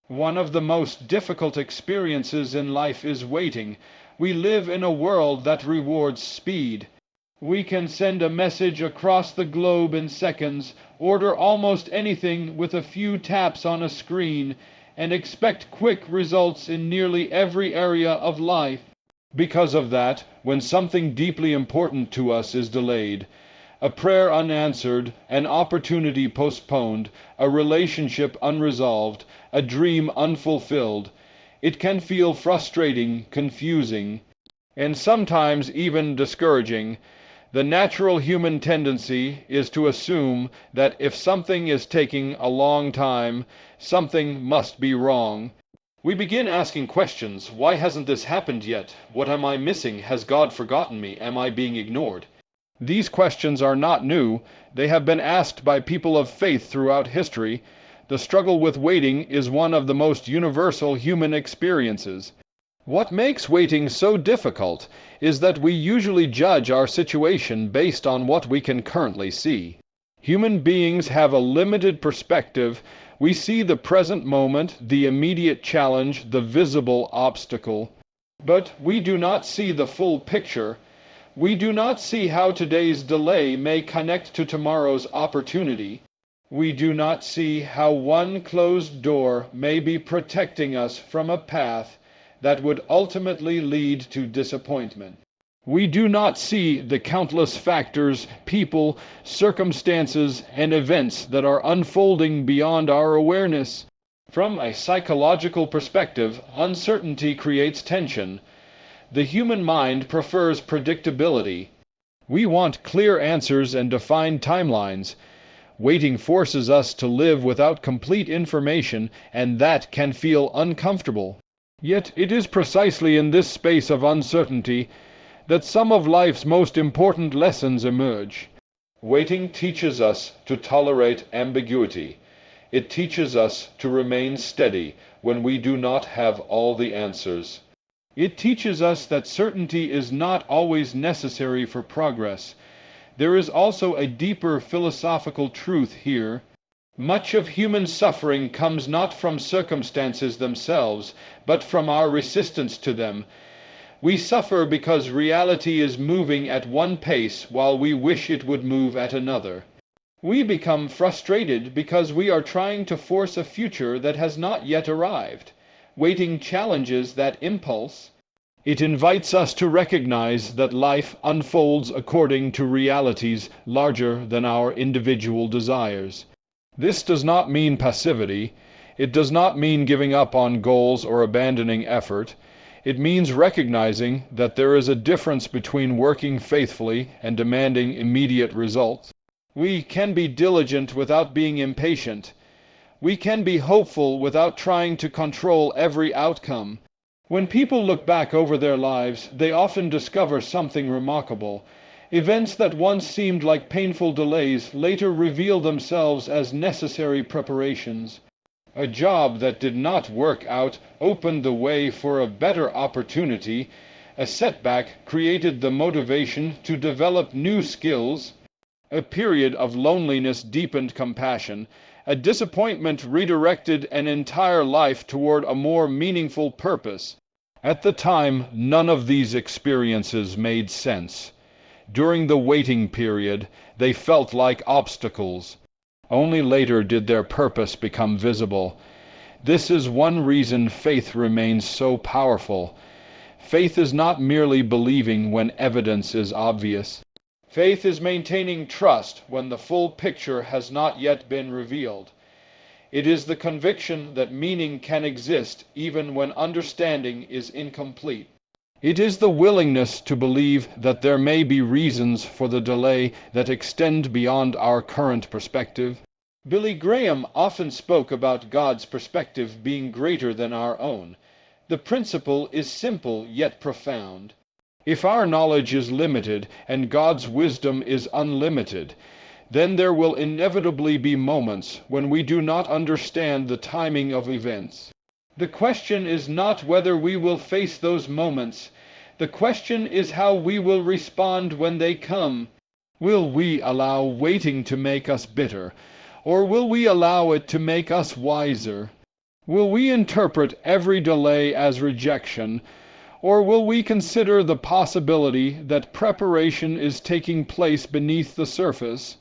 One of the most difficult experiences in life is waiting. We live in a world that rewards speed. We can send a message across the globe in seconds, order almost anything with a few taps on a screen, and expect quick results in nearly every area of life. Because of that, when something deeply important to us is delayed, a prayer unanswered, an opportunity postponed, a relationship unresolved, a dream unfulfilled, it can feel frustrating, confusing, and sometimes even discouraging. The natural human tendency is to assume that if something is taking a long time, something must be wrong. We begin asking questions. Why hasn't this happened yet? What am I missing? Has God forgotten me? Am I being ignored? These questions are not new. They have been asked by people of faith throughout history. The struggle with waiting is one of the most universal human experiences. What makes waiting so difficult is that we usually judge our situation based on what we can currently see. Human beings have a limited perspective. We see the present moment, the immediate challenge, the visible obstacle. But we do not see the full picture. We do not see how today's delay may connect to tomorrow's opportunity. We do not see how one closed door may be protecting us from a path that would ultimately lead to disappointment. We do not see the countless factors, people, circumstances, and events that are unfolding beyond our awareness. From a psychological perspective, uncertainty creates tension. The human mind prefers predictability. We want clear answers and defined timelines. Waiting forces us to live without complete information, and that can feel uncomfortable. Yet it is precisely in this space of uncertainty that some of life's most important lessons emerge. Waiting teaches us to tolerate ambiguity. It teaches us to remain steady when we do not have all the answers. It teaches us that certainty is not always necessary for progress. There is also a deeper philosophical truth here. Much of human suffering comes not from circumstances themselves, but from our resistance to them. We suffer because reality is moving at one pace while we wish it would move at another. We become frustrated because we are trying to force a future that has not yet arrived. Waiting challenges that impulse. It invites us to recognize that life unfolds according to realities larger than our individual desires. This does not mean passivity. It does not mean giving up on goals or abandoning effort. It means recognizing that there is a difference between working faithfully and demanding immediate results. We can be diligent without being impatient. We can be hopeful without trying to control every outcome. When people look back over their lives, they often discover something remarkable. Events that once seemed like painful delays later reveal themselves as necessary preparations. A job that did not work out opened the way for a better opportunity. A setback created the motivation to develop new skills. A period of loneliness deepened compassion. A disappointment redirected an entire life toward a more meaningful purpose. At the time, none of these experiences made sense. During the waiting period, they felt like obstacles. Only later did their purpose become visible. This is one reason faith remains so powerful. Faith is not merely believing when evidence is obvious. Faith is maintaining trust when the full picture has not yet been revealed. It is the conviction that meaning can exist even when understanding is incomplete. It is the willingness to believe that there may be reasons for the delay that extend beyond our current perspective. Billy Graham often spoke about God's perspective being greater than our own. The principle is simple yet profound. If our knowledge is limited and God's wisdom is unlimited, then there will inevitably be moments when we do not understand the timing of events. The question is not whether we will face those moments. The question is how we will respond when they come. Will we allow waiting to make us bitter, or will we allow it to make us wiser? Will we interpret every delay as rejection, or will we consider the possibility that preparation is taking place beneath the surface?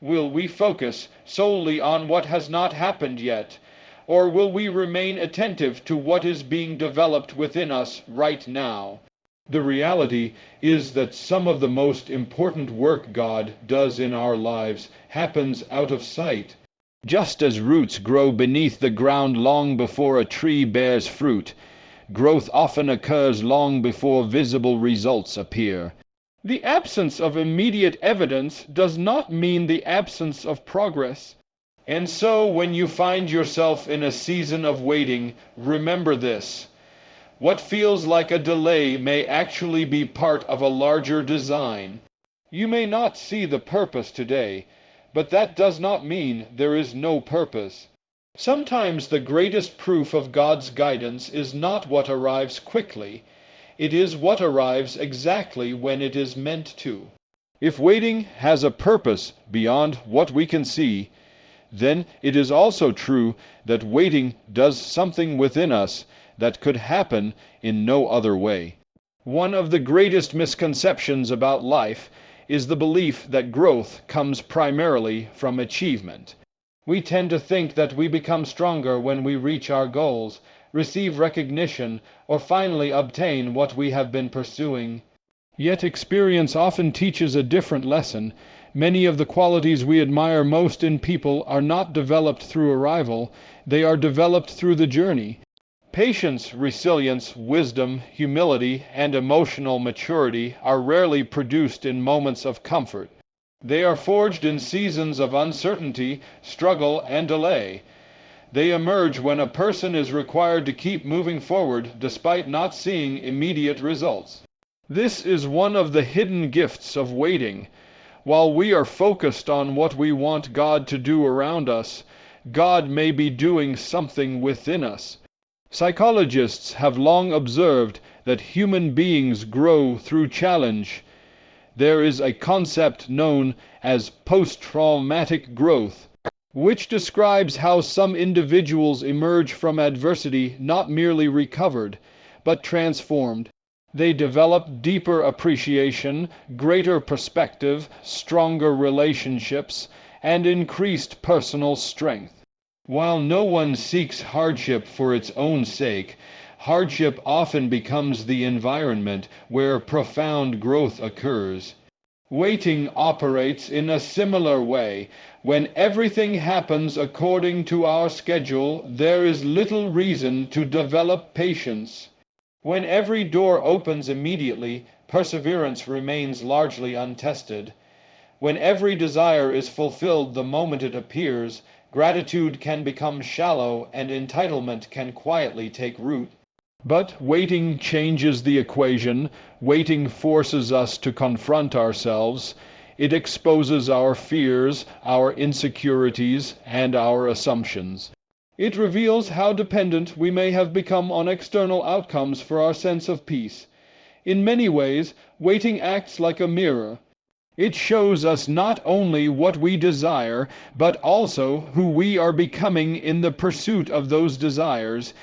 Will we focus solely on what has not happened yet, or will we remain attentive to what is being developed within us right now? The reality is that some of the most important work God does in our lives happens out of sight. Just as roots grow beneath the ground long before a tree bears fruit, growth often occurs long before visible results appear. The absence of immediate evidence does not mean the absence of progress. And so, when you find yourself in a season of waiting, remember this. What feels like a delay may actually be part of a larger design. You may not see the purpose today, but that does not mean there is no purpose. Sometimes the greatest proof of God's guidance is not what arrives quickly. It is what arrives exactly when it is meant to. If waiting has a purpose beyond what we can see, then it is also true that waiting does something within us that could happen in no other way. One of the greatest misconceptions about life is the belief that growth comes primarily from achievement. We tend to think that we become stronger when we reach our goals, receive recognition, or finally obtain what we have been pursuing. Yet experience often teaches a different lesson. Many of the qualities we admire most in people are not developed through arrival, they are developed through the journey. Patience, resilience, wisdom, humility, and emotional maturity are rarely produced in moments of comfort. They are forged in seasons of uncertainty, struggle, and delay. They emerge when a person is required to keep moving forward despite not seeing immediate results. This is one of the hidden gifts of waiting. While we are focused on what we want God to do around us, God may be doing something within us. Psychologists have long observed that human beings grow through challenge. There is a concept known as post-traumatic growth, which describes how some individuals emerge from adversity not merely recovered, but transformed. They develop deeper appreciation, greater perspective, stronger relationships, and increased personal strength. While no one seeks hardship for its own sake, hardship often becomes the environment where profound growth occurs. Waiting operates in a similar way. When everything happens according to our schedule, there is little reason to develop patience. When every door opens immediately, perseverance remains largely untested. When every desire is fulfilled the moment it appears, gratitude can become shallow and entitlement can quietly take root. But waiting changes the equation. Waiting forces us to confront ourselves. It exposes our fears, our insecurities, and our assumptions. It reveals how dependent we may have become on external outcomes for our sense of peace. In many ways, waiting acts like a mirror. It shows us not only what we desire, but also who we are becoming in the pursuit of those desires.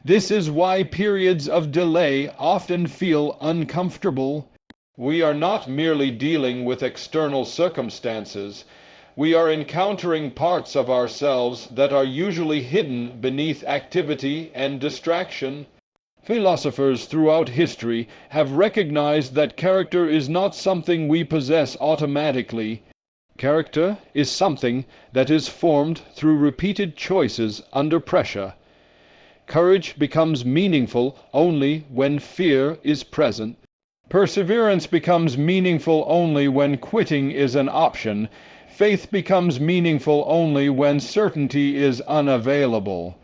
This is why periods of delay often feel uncomfortable. We are not merely dealing with external circumstances. We are encountering parts of ourselves that are usually hidden beneath activity and distraction. Philosophers throughout history have recognized that character is not something we possess automatically. Character is something that is formed through repeated choices under pressure. Courage becomes meaningful only when fear is present. Perseverance becomes meaningful only when quitting is an option. Faith becomes meaningful only when certainty is unavailable.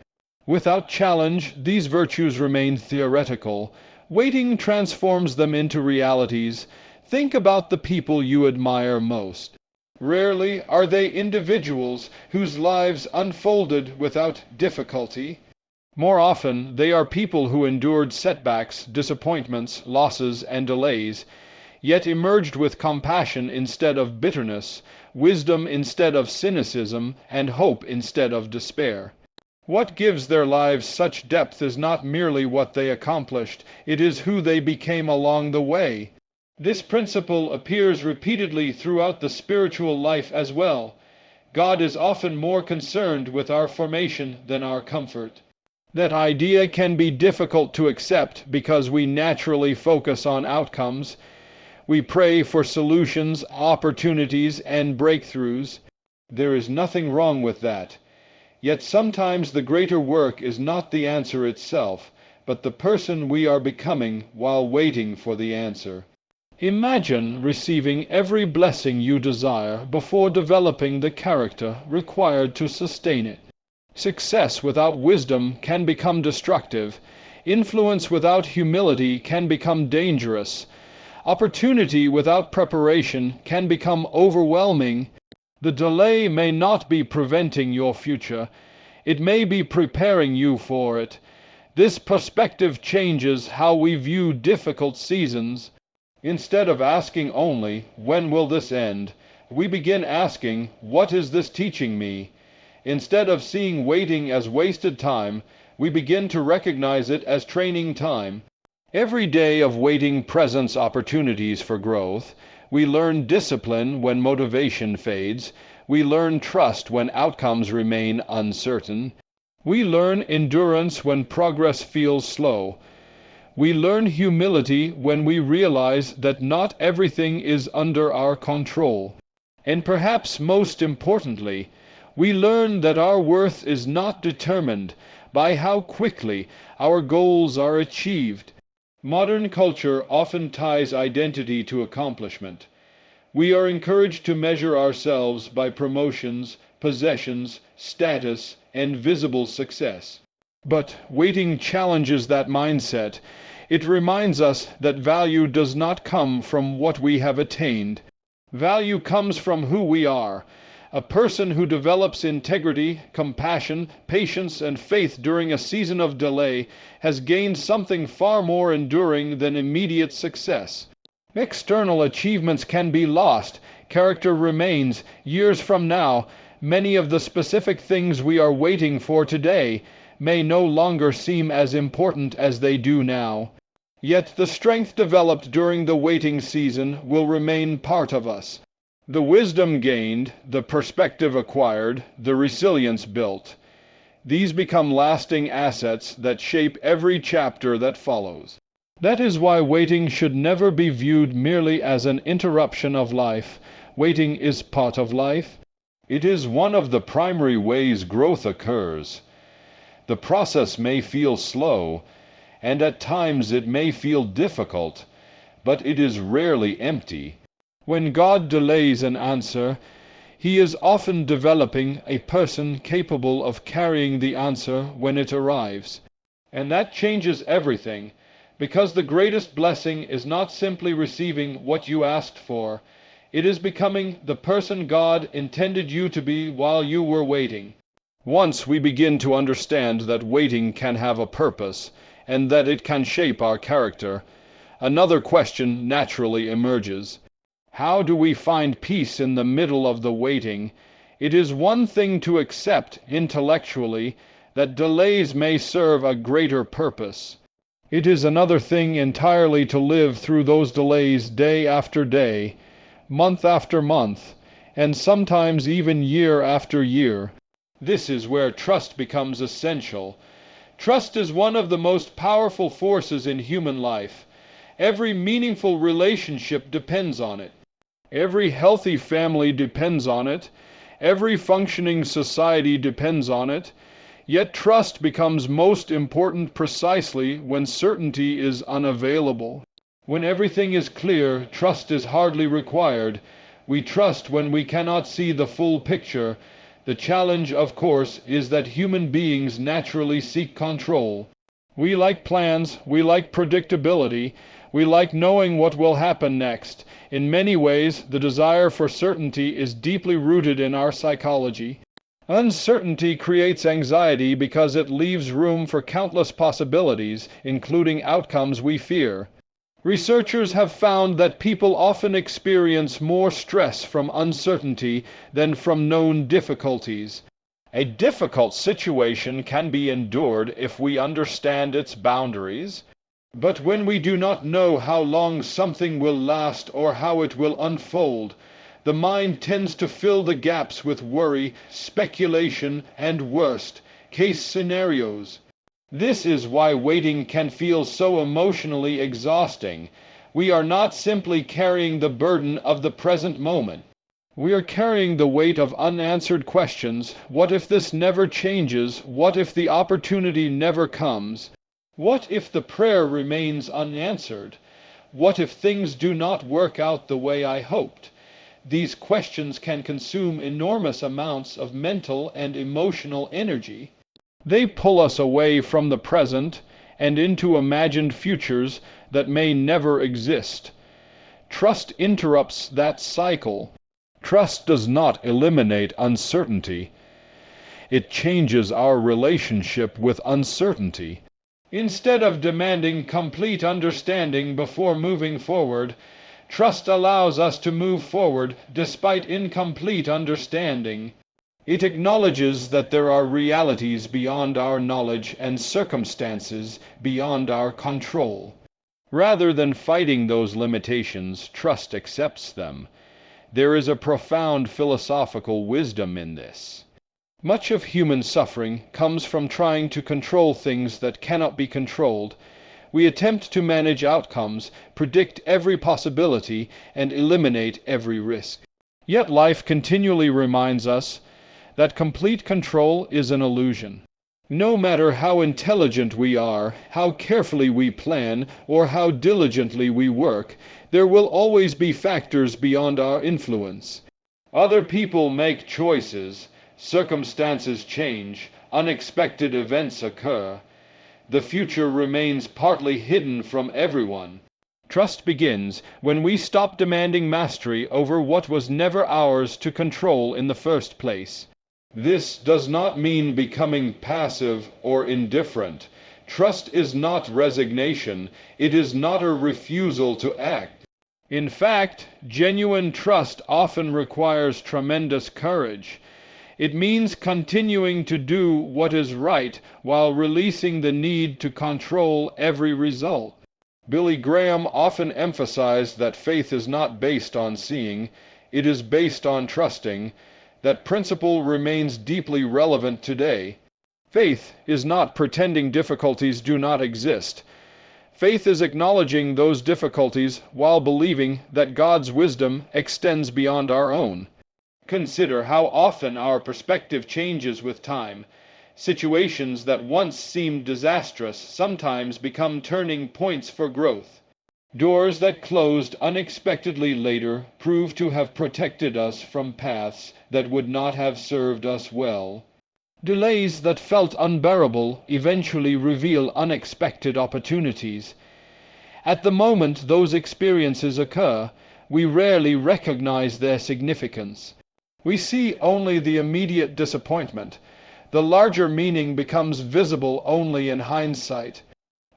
Without challenge, these virtues remain theoretical. Waiting transforms them into realities. Think about the people you admire most. Rarely are they individuals whose lives unfolded without difficulty. More often, they are people who endured setbacks, disappointments, losses, and delays, yet emerged with compassion instead of bitterness, wisdom instead of cynicism, and hope instead of despair. What gives their lives such depth is not merely what they accomplished, it is who they became along the way. This principle appears repeatedly throughout the spiritual life as well. God is often more concerned with our formation than our comfort. That idea can be difficult to accept because we naturally focus on outcomes. We pray for solutions, opportunities, and breakthroughs. There is nothing wrong with that. Yet sometimes the greater work is not the answer itself, but the person we are becoming while waiting for the answer. Imagine receiving every blessing you desire before developing the character required to sustain it. Success without wisdom can become destructive. Influence without humility can become dangerous. Opportunity without preparation can become overwhelming. The delay may not be preventing your future. It may be preparing you for it. This perspective changes how we view difficult seasons. Instead of asking only, "When will this end?" we begin asking, "What is this teaching me?" Instead of seeing waiting as wasted time, we begin to recognize it as training time. Every day of waiting presents opportunities for growth. We learn discipline when motivation fades. We learn trust when outcomes remain uncertain. We learn endurance when progress feels slow. We learn humility when we realize that not everything is under our control. And perhaps most importantly, we learn that our worth is not determined by how quickly our goals are achieved. Modern culture often ties identity to accomplishment. We are encouraged to measure ourselves by promotions, possessions, status, and visible success. But waiting challenges that mindset. It reminds us that value does not come from what we have attained. Value comes from who we are. A person who develops integrity, compassion, patience, and faith during a season of delay has gained something far more enduring than immediate success. External achievements can be lost. Character remains. Years from now, many of the specific things we are waiting for today may no longer seem as important as they do now. Yet the strength developed during the waiting season will remain part of us. The wisdom gained, the perspective acquired, the resilience built. These become lasting assets that shape every chapter that follows. That is why waiting should never be viewed merely as an interruption of life. Waiting is part of life. It is one of the primary ways growth occurs. The process may feel slow, and at times it may feel difficult, but it is rarely empty. When God delays an answer, He is often developing a person capable of carrying the answer when it arrives. And that changes everything, because the greatest blessing is not simply receiving what you asked for. It is becoming the person God intended you to be while you were waiting. Once we begin to understand that waiting can have a purpose, and that it can shape our character, another question naturally emerges. How do we find peace in the middle of the waiting? It is one thing to accept intellectually that delays may serve a greater purpose. It is another thing entirely to live through those delays day after day, month after month, and sometimes even year after year. This is where trust becomes essential. Trust is one of the most powerful forces in human life. Every meaningful relationship depends on it. Every healthy family depends on it. Every functioning society depends on it. Yet trust becomes most important precisely when certainty is unavailable. When everything is clear, trust is hardly required. We trust when we cannot see the full picture. The challenge, of course, is that human beings naturally seek control. We like plans, we like predictability, we like knowing what will happen next. In many ways, the desire for certainty is deeply rooted in our psychology. Uncertainty creates anxiety because it leaves room for countless possibilities, including outcomes we fear. Researchers have found that people often experience more stress from uncertainty than from known difficulties. A difficult situation can be endured if we understand its boundaries, but when we do not know how long something will last or how it will unfold, the mind tends to fill the gaps with worry, speculation, and worst-case scenarios. This is why waiting can feel so emotionally exhausting. We are not simply carrying the burden of the present moment. We are carrying the weight of unanswered questions. What if this never changes? What if the opportunity never comes? What if the prayer remains unanswered? What if things do not work out the way I hoped? These questions can consume enormous amounts of mental and emotional energy. They pull us away from the present and into imagined futures that may never exist. Trust interrupts that cycle. Trust does not eliminate uncertainty. It changes our relationship with uncertainty. Instead of demanding complete understanding before moving forward, trust allows us to move forward despite incomplete understanding. It acknowledges that there are realities beyond our knowledge and circumstances beyond our control. Rather than fighting those limitations, trust accepts them. There is a profound philosophical wisdom in this. Much of human suffering comes from trying to control things that cannot be controlled. We attempt to manage outcomes, predict every possibility, and eliminate every risk. Yet life continually reminds us that complete control is an illusion. No matter how intelligent we are, how carefully we plan, or how diligently we work, there will always be factors beyond our influence. Other people make choices, circumstances change, unexpected events occur. The future remains partly hidden from everyone. Trust begins when we stop demanding mastery over what was never ours to control in the first place. This does not mean becoming passive or indifferent. Trust is not resignation. It is not a refusal to act. In fact, genuine trust often requires tremendous courage. It means continuing to do what is right while releasing the need to control every result. Billy Graham often emphasized that faith is not based on seeing, it is based on trusting. That principle remains deeply relevant today. Faith is not pretending difficulties do not exist. Faith is acknowledging those difficulties while believing that God's wisdom extends beyond our own. Consider how often our perspective changes with time. Situations that once seemed disastrous sometimes become turning points for growth. Doors that closed unexpectedly later prove to have protected us from paths that would not have served us well. Delays that felt unbearable eventually reveal unexpected opportunities. At the moment those experiences occur, we rarely recognize their significance. We see only the immediate disappointment. The larger meaning becomes visible only in hindsight.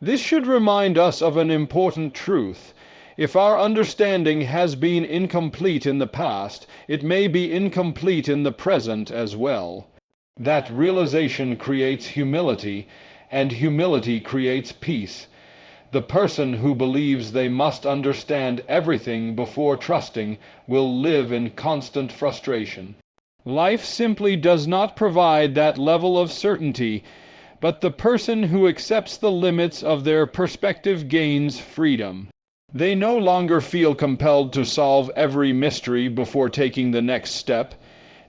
This should remind us of an important truth. If our understanding has been incomplete in the past, it may be incomplete in the present as well. That realization creates humility, and humility creates peace. The person who believes they must understand everything before trusting will live in constant frustration. Life simply does not provide that level of certainty, but the person who accepts the limits of their perspective gains freedom. They no longer feel compelled to solve every mystery before taking the next step.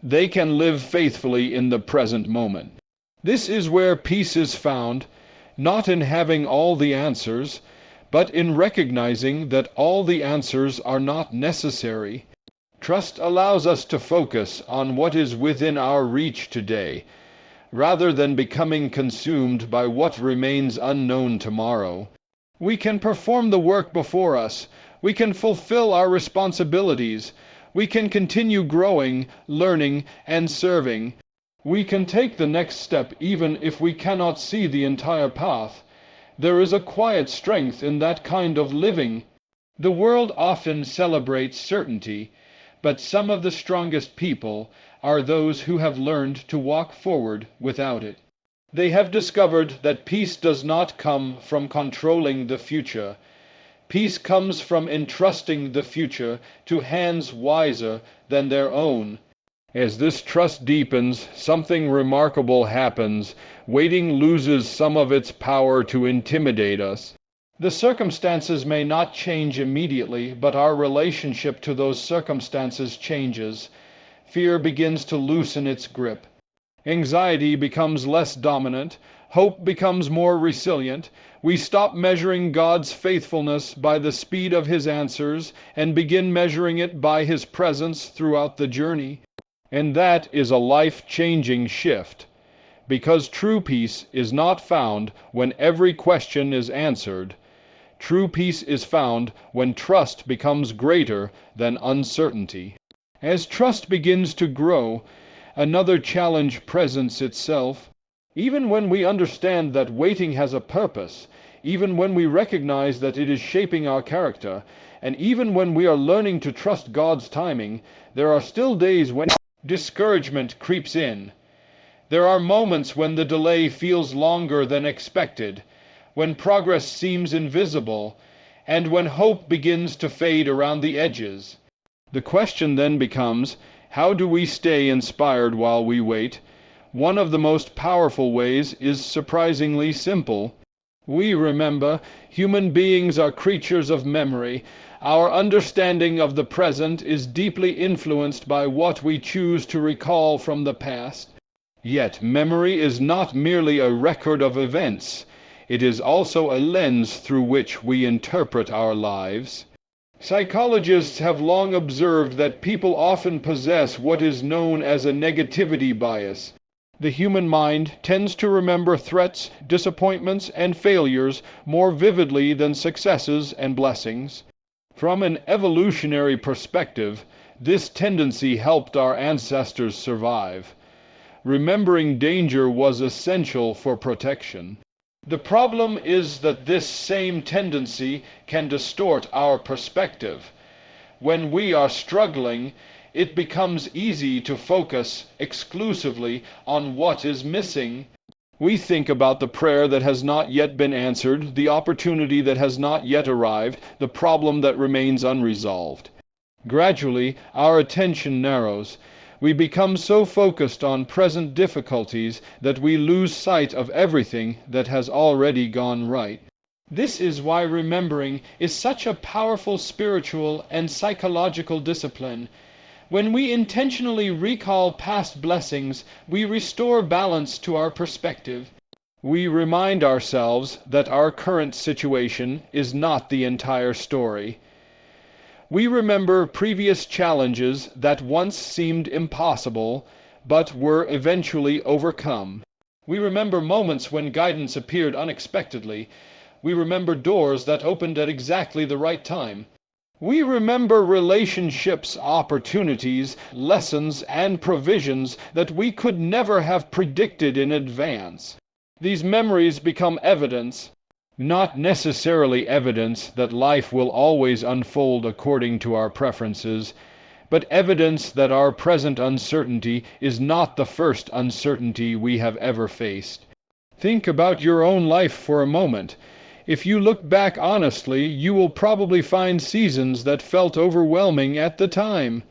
They can live faithfully in the present moment. This is where peace is found, not in having all the answers, but in recognizing that all the answers are not necessary. Trust allows us to focus on what is within our reach today, rather than becoming consumed by what remains unknown tomorrow. We can perform the work before us. We can fulfill our responsibilities. We can continue growing, learning, and serving. We can take the next step even if we cannot see the entire path. There is a quiet strength in that kind of living. The world often celebrates certainty, But some of the strongest people are those who have learned to walk forward without it. They have discovered that peace does not come from controlling the future. Peace comes from entrusting the future to hands wiser than their own. As this trust deepens, something remarkable happens. Waiting loses some of its power to intimidate us. The circumstances may not change immediately, but our relationship to those circumstances changes. Fear begins to loosen its grip. Anxiety becomes less dominant. Hope becomes more resilient. We stop measuring God's faithfulness by the speed of His answers and begin measuring it by His presence throughout the journey. And that is a life-changing shift, because true peace is not found when every question is answered. True peace is found when trust becomes greater than uncertainty. As trust begins to grow, another challenge presents itself. Even when we understand that waiting has a purpose, even when we recognize that it is shaping our character, and even when we are learning to trust God's timing, there are still days when discouragement creeps in. There are moments when the delay feels longer than expected, when progress seems invisible, and when hope begins to fade around the edges. The question then becomes, how do we stay inspired while we wait? One of the most powerful ways is surprisingly simple. We remember. Human beings are creatures of memory. Our understanding of the present is deeply influenced by what we choose to recall from the past. Yet memory is not merely a record of events. It is also a lens through which we interpret our lives. Psychologists have long observed that people often possess what is known as a negativity bias. The human mind tends to remember threats, disappointments, and failures more vividly than successes and blessings. From an evolutionary perspective, this tendency helped our ancestors survive. Remembering danger was essential for protection. The problem is that this same tendency can distort our perspective. When we are struggling, it becomes easy to focus exclusively on what is missing. We think about the prayer that has not yet been answered, the opportunity that has not yet arrived, the problem that remains unresolved. Gradually, our attention narrows. We become so focused on present difficulties that we lose sight of everything that has already gone right. This is why remembering is such a powerful spiritual and psychological discipline. When we intentionally recall past blessings, we restore balance to our perspective. We remind ourselves that our current situation is not the entire story. We remember previous challenges that once seemed impossible, but were eventually overcome. We remember moments when guidance appeared unexpectedly. We remember doors that opened at exactly the right time. We remember relationships, opportunities, lessons, and provisions that we could never have predicted in advance. These memories become evidence, not necessarily evidence that life will always unfold according to our preferences, but evidence that our present uncertainty is not the first uncertainty we have ever faced. Think about your own life for a moment. If you look back honestly, you will probably find seasons that felt overwhelming at the time.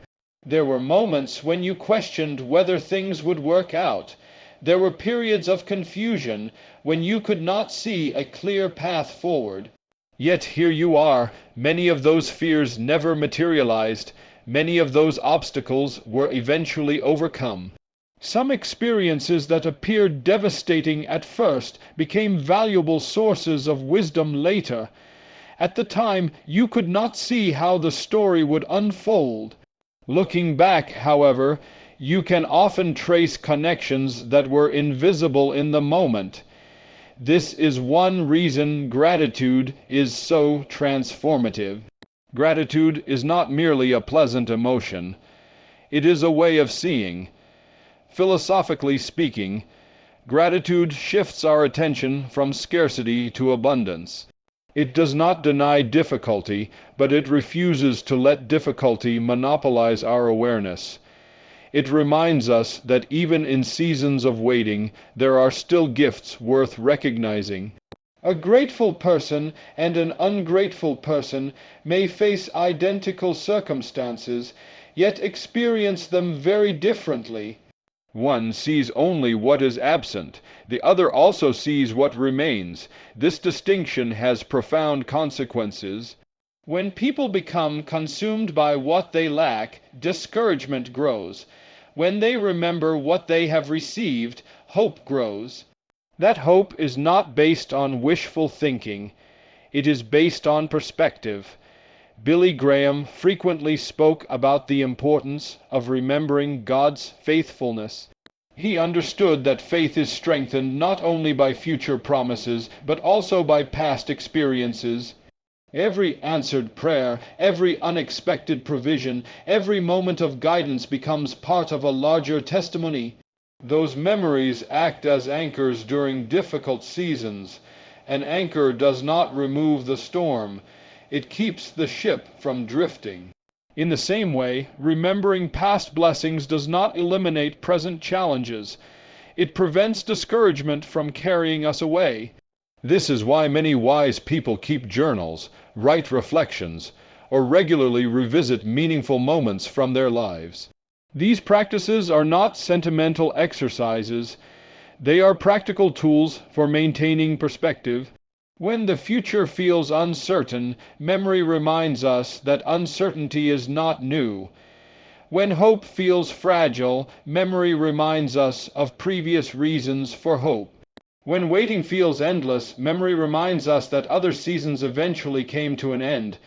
There were moments when you questioned whether things would work out. There were periods of confusion when you could not see a clear path forward. Yet here you are. Many of those fears never materialized. Many of those obstacles were eventually overcome. Some experiences that appeared devastating at first became valuable sources of wisdom later. At the time, you could not see how the story would unfold. Looking back, however, you can often trace connections that were invisible in the moment. This is one reason gratitude is so transformative. Gratitude is not merely a pleasant emotion. It is a way of seeing. Philosophically speaking, gratitude shifts our attention from scarcity to abundance. It does not deny difficulty, but it refuses to let difficulty monopolize our awareness. It reminds us that even in seasons of waiting, there are still gifts worth recognizing. A grateful person and an ungrateful person may face identical circumstances, yet experience them very differently. One sees only what is absent, the other also sees what remains. This distinction has profound consequences. When people become consumed by what they lack, discouragement grows. When they remember what they have received, hope grows. That hope is not based on wishful thinking. It is based on perspective. Billy Graham frequently spoke about the importance of remembering God's faithfulness. He understood that faith is strengthened not only by future promises, but also by past experiences. Every answered prayer, every unexpected provision, every moment of guidance becomes part of a larger testimony. Those memories act as anchors during difficult seasons. An anchor does not remove the storm. It keeps the ship from drifting. In the same way, remembering past blessings does not eliminate present challenges. It prevents discouragement from carrying us away. This is why many wise people keep journals, write reflections, or regularly revisit meaningful moments from their lives. These practices are not sentimental exercises. They are practical tools for maintaining perspective. When the future feels uncertain, memory reminds us that uncertainty is not new. When hope feels fragile, memory reminds us of previous reasons for hope. When waiting feels endless, memory reminds us that other seasons eventually came to an end.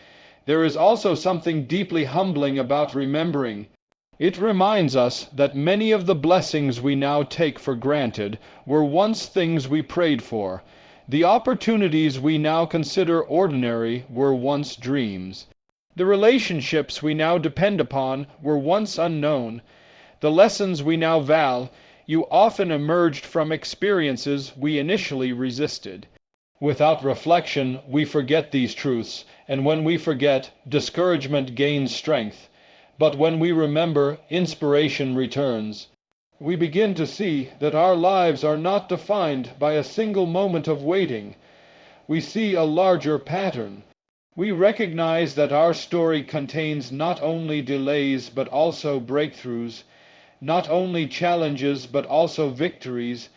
There is also something deeply humbling about remembering. It reminds us that many of the blessings we now take for granted were once things we prayed for. The opportunities we now consider ordinary were once dreams. The relationships we now depend upon were once unknown. The lessons we now value often emerged from experiences we initially resisted. Without reflection, we forget these truths, and when we forget, discouragement gains strength. But when we remember, inspiration returns. We begin to see that our lives are not defined by a single moment of waiting. We see a larger pattern. We recognize that our story contains not only delays but also breakthroughs, not only challenges but also victories,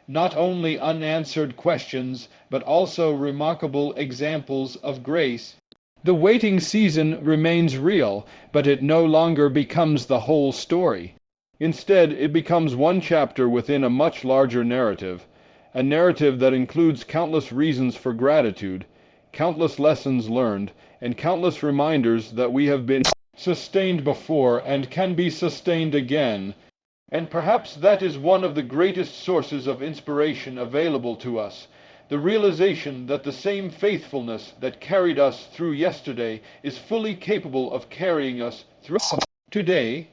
not only unanswered questions but also remarkable examples of grace. The waiting season remains real, but it no longer becomes the whole story. Instead, it becomes one chapter within a much larger narrative, a narrative that includes countless reasons for gratitude, countless lessons learned, and countless reminders that we have been sustained before and can be sustained again. And perhaps that is one of the greatest sources of inspiration available to us, the realization that the same faithfulness that carried us through yesterday is fully capable of carrying us through today.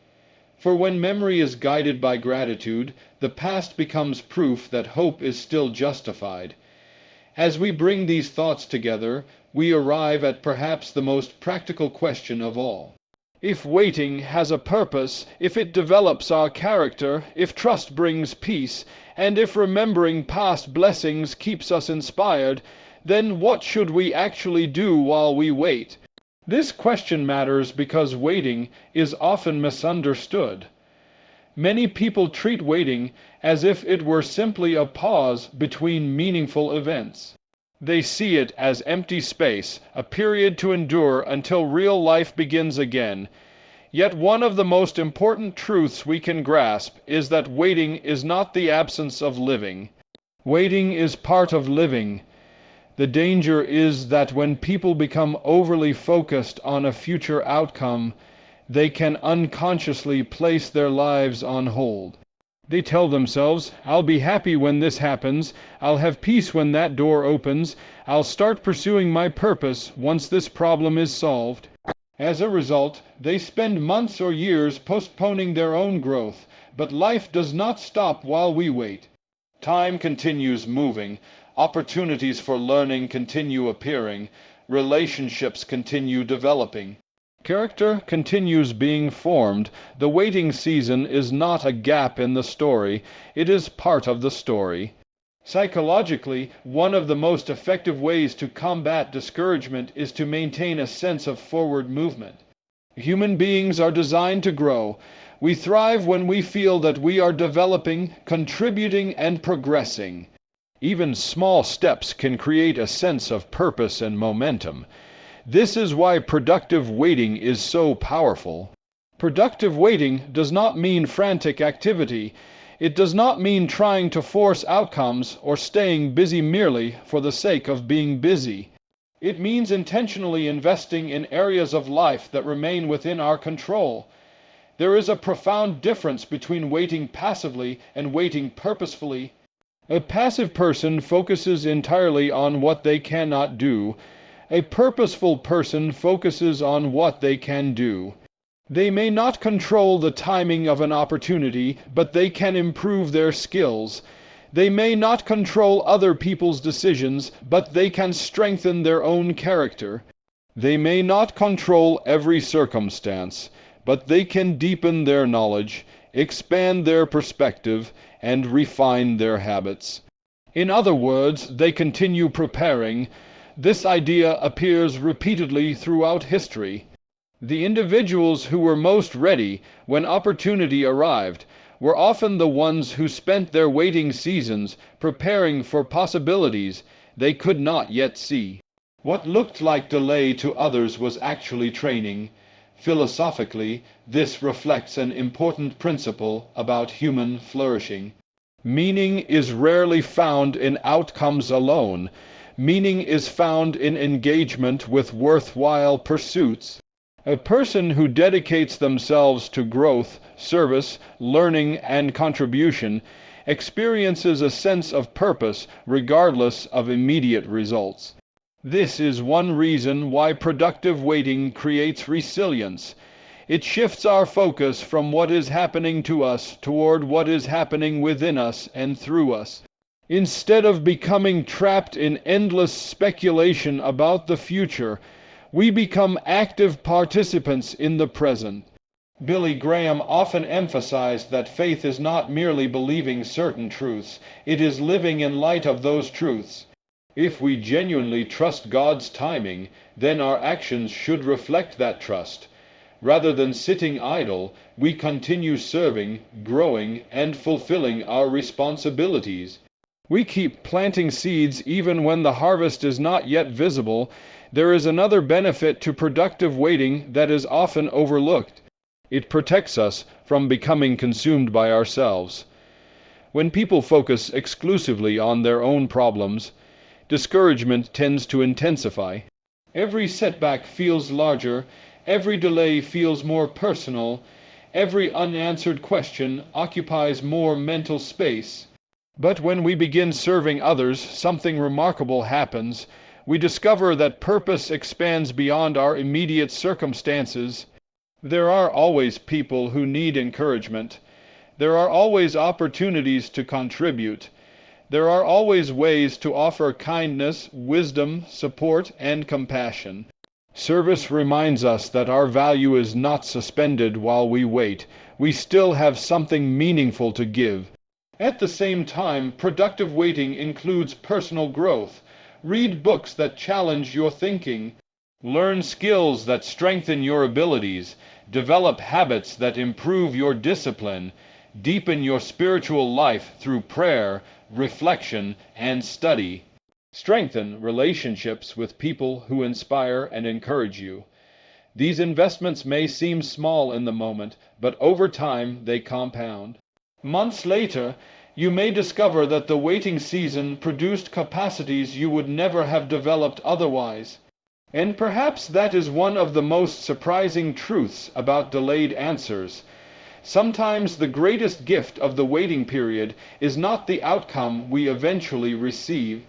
For when memory is guided by gratitude, the past becomes proof that hope is still justified. As we bring these thoughts together, we arrive at perhaps the most practical question of all. If waiting has a purpose, if it develops our character, if trust brings peace, and if remembering past blessings keeps us inspired, then what should we actually do while we wait? This question matters because waiting is often misunderstood. Many people treat waiting as if it were simply a pause between meaningful events. They see it as empty space, a period to endure until real life begins again. Yet one of the most important truths we can grasp is that waiting is not the absence of living. Waiting is part of living. The danger is that when people become overly focused on a future outcome, they can unconsciously place their lives on hold. They tell themselves, "I'll be happy when this happens, I'll have peace when that door opens, I'll start pursuing my purpose once this problem is solved." As a result, they spend months or years postponing their own growth, but life does not stop while we wait. Time continues moving. Opportunities for learning continue appearing. Relationships continue developing. Character continues being formed. The waiting season is not a gap in the story, it is part of the story. Psychologically, one of the most effective ways to combat discouragement is to maintain a sense of forward movement. Human beings are designed to grow. We thrive when we feel that we are developing, contributing, and progressing. Even small steps can create a sense of purpose and momentum. This is why productive waiting is so powerful. Productive waiting does not mean frantic activity. It does not mean trying to force outcomes or staying busy merely for the sake of being busy. It means intentionally investing in areas of life that remain within our control. There is a profound difference between waiting passively and waiting purposefully. A passive person focuses entirely on what they cannot do. A purposeful person focuses on what they can do. They may not control the timing of an opportunity, but they can improve their skills. They may not control other people's decisions, but they can strengthen their own character. They may not control every circumstance, but they can deepen their knowledge, expand their perspective, and refine their habits. In other words, they continue preparing. This idea appears repeatedly throughout history. The individuals who were most ready when opportunity arrived were often the ones who spent their waiting seasons preparing for possibilities they could not yet see. What looked like delay to others was actually training. Philosophically, this reflects an important principle about human flourishing. Meaning is rarely found in outcomes alone. Meaning is found in engagement with worthwhile pursuits. A person who dedicates themselves to growth, service, learning, and contribution experiences a sense of purpose regardless of immediate results. This is one reason why productive waiting creates resilience. It shifts our focus from what is happening to us toward what is happening within us and through us. Instead of becoming trapped in endless speculation about the future, we become active participants in the present. Billy Graham often emphasized that faith is not merely believing certain truths, it is living in light of those truths. If we genuinely trust God's timing, then our actions should reflect that trust. Rather than sitting idle, we continue serving, growing, and fulfilling our responsibilities. We keep planting seeds even when the harvest is not yet visible. There is another benefit to productive waiting that is often overlooked. It protects us from becoming consumed by ourselves. When people focus exclusively on their own problems, discouragement tends to intensify. Every setback feels larger, every delay feels more personal, every unanswered question occupies more mental space. But when we begin serving others, something remarkable happens. We discover that purpose expands beyond our immediate circumstances. There are always people who need encouragement. There are always opportunities to contribute. There are always ways to offer kindness, wisdom, support, and compassion. Service reminds us that our value is not suspended while we wait. We still have something meaningful to give. At the same time, productive waiting includes personal growth. Read books that challenge your thinking. Learn skills that strengthen your abilities. Develop habits that improve your discipline. Deepen your spiritual life through prayer, reflection, and study. Strengthen relationships with people who inspire and encourage you. These investments may seem small in the moment, but over time they compound. Months later, you may discover that the waiting season produced capacities you would never have developed otherwise. And perhaps that is one of the most surprising truths about delayed answers. Sometimes the greatest gift of the waiting period is not the outcome we eventually receive.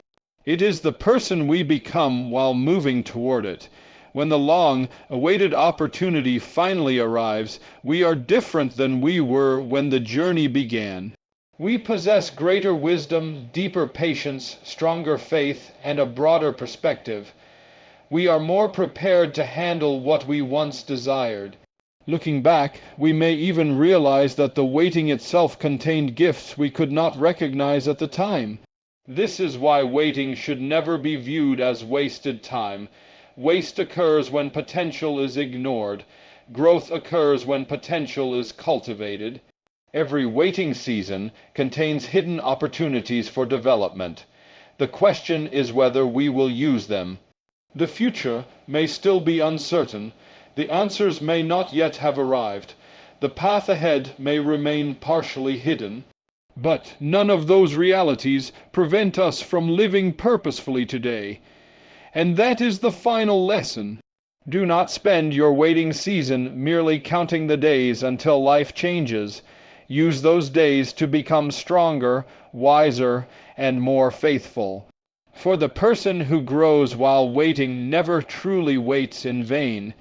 It is the person we become while moving toward it. When the long-awaited opportunity finally arrives, we are different than we were when the journey began. We possess greater wisdom, deeper patience, stronger faith, and a broader perspective. We are more prepared to handle what we once desired. Looking back, we may even realize that the waiting itself contained gifts we could not recognize at the time. This is why waiting should never be viewed as wasted time. Waste occurs when potential is ignored. Growth occurs when potential is cultivated. Every waiting season contains hidden opportunities for development. The question is whether we will use them. The future may still be uncertain. The answers may not yet have arrived. The path ahead may remain partially hidden. But none of those realities prevent us from living purposefully today. And that is the final lesson. Do not spend your waiting season merely counting the days until life changes. Use those days to become stronger, wiser, and more faithful. For the person who grows while waiting never truly waits in vain.